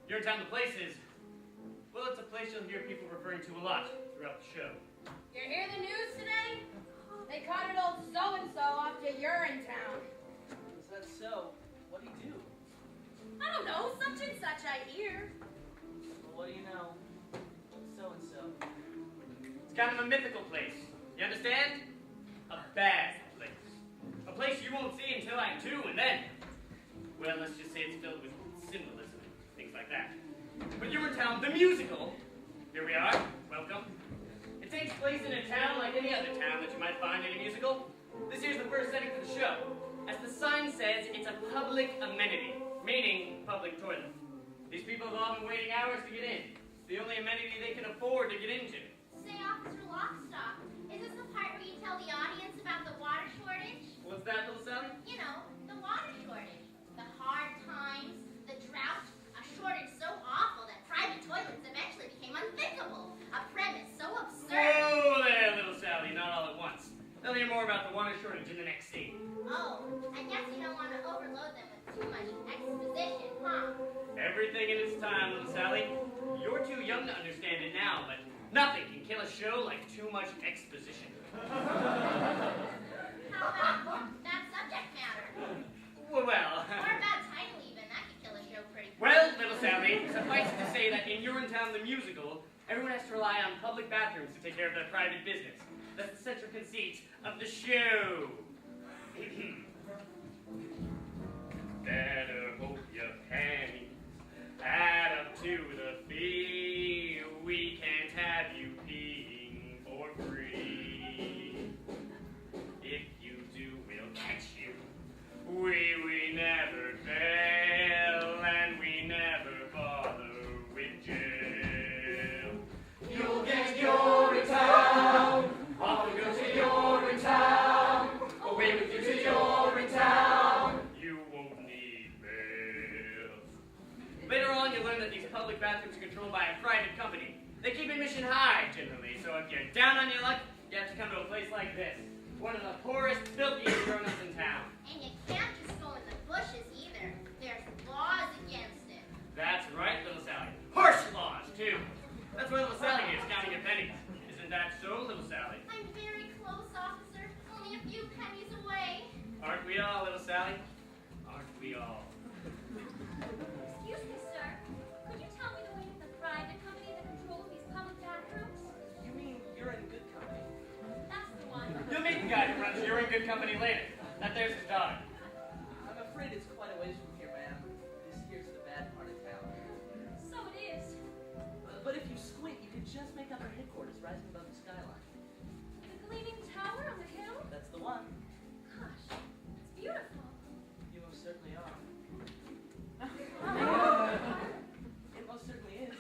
SHUrinetown, the place is, well, it's a place you'll hear people referring to a lot throughout the show. You hear the news today? They carted old so-and-so off to SHUrinetown. Is that so? What do you do? I don't know, such and such I hear. Well, what do you know? So-and-so. It's kind of a mythical place. You understand? A bad place. A place you won't see until Act 2, and then, well, let's just say it's filled with symbolism and things like that. But SHUrinetown, the musical, here we are, welcome. It takes place in a town like any other town that you might find in a musical. This here's the first setting for the show. As the sign says, it's a public amenity, meaning public toilet. These people have all been waiting hours to get in. It's the only amenity they can afford to get into. Say, Officer Lockstock, is this the part where you tell the audience about the water shortage? What's that, little Sally? You know, the water shortage. The hard times, the drought, a shortage so awful that private toilets eventually became unthinkable. A premise so absurd. Oh, there, little Sally, not all at once. They'll hear more about the water shortage in the next scene. Oh, I guess you don't want to overload them with too much exposition, huh? Everything in its time, little Sally. You're too young to understand it now, but nothing can kill a show like too much exposition. How about that subject matter? Well, Or a bad title even, that could kill a show pretty quick. well, little Sally, suffice it to say that in SHUrinetown the musical, everyone has to rely on public bathrooms to take care of their private business. That's the central conceit of the show. Better hope your panties add up to the fee. We can't have you peeing for free. If you do, we'll catch you. We never fail, and we never bother with jail. You'll get SHUrinetown. Off we go to SHUrinetown. Away with you to SHUrinetown. You won't need bail. Later on, you'll learn that these public bathrooms are controlled by a private company. They keep admission high, generally, so if you're down on your luck, you have to come to a place like this. One of the poorest, filthiest grown-ups in town. And you can't just go in the bushes either. There's laws against it. That's right, little Sally. Horse laws, too. That's why little Sally is counting your pennies. Isn't that so, little Sally? I'm very close, officer. Only a few pennies away. Aren't we all, little Sally? Aren't we all? Excuse me, sir. Could you tell me the way to the private company that controls these public bathrooms? You mean you're in good company? That's the one. You'll meet the guy who runs You're in Good Company later. That there's his dog. I'm afraid it's quite a ways from here, ma'am. This here's the bad part of town. So it is. But if you squint, you can just make out our headquarters rising above the skyline. The gleaming tower on the hill? That's the one. Gosh, it's beautiful. You most certainly are. It most certainly is.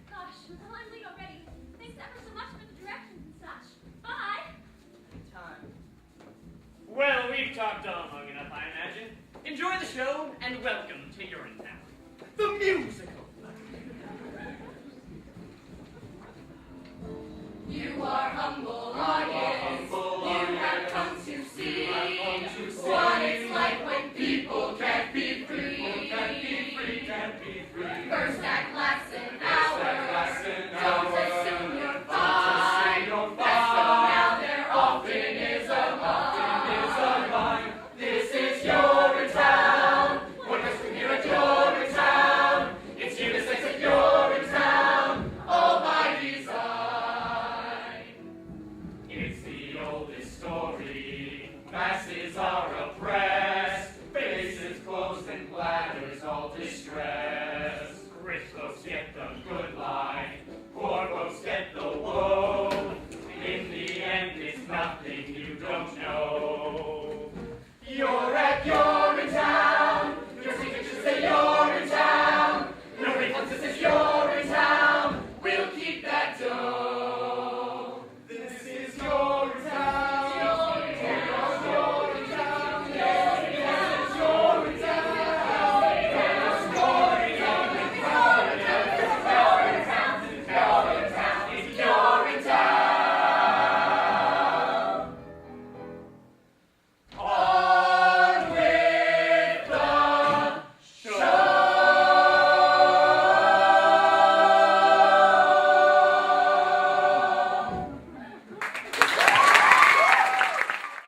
Gosh, well, I'm late already. Thanks ever so much for the directions and such. Bye. Time. Well, we've talked on long enough, I imagine. Enjoy the show, and welcome to SHUrinetown. The musical. You are humble audience. You have come to see what it's like when people can't be free. First act lasts an hour. Don't assume you're fine. Best know now there often is a line. This is SHUrinetown. What goes from here at SHUrinetown? It's unisex at SHUrinetown. All by design. It's the oldest story. Masses are oppressed. Faces closed and bladders all distressed. Rich folks get the good life.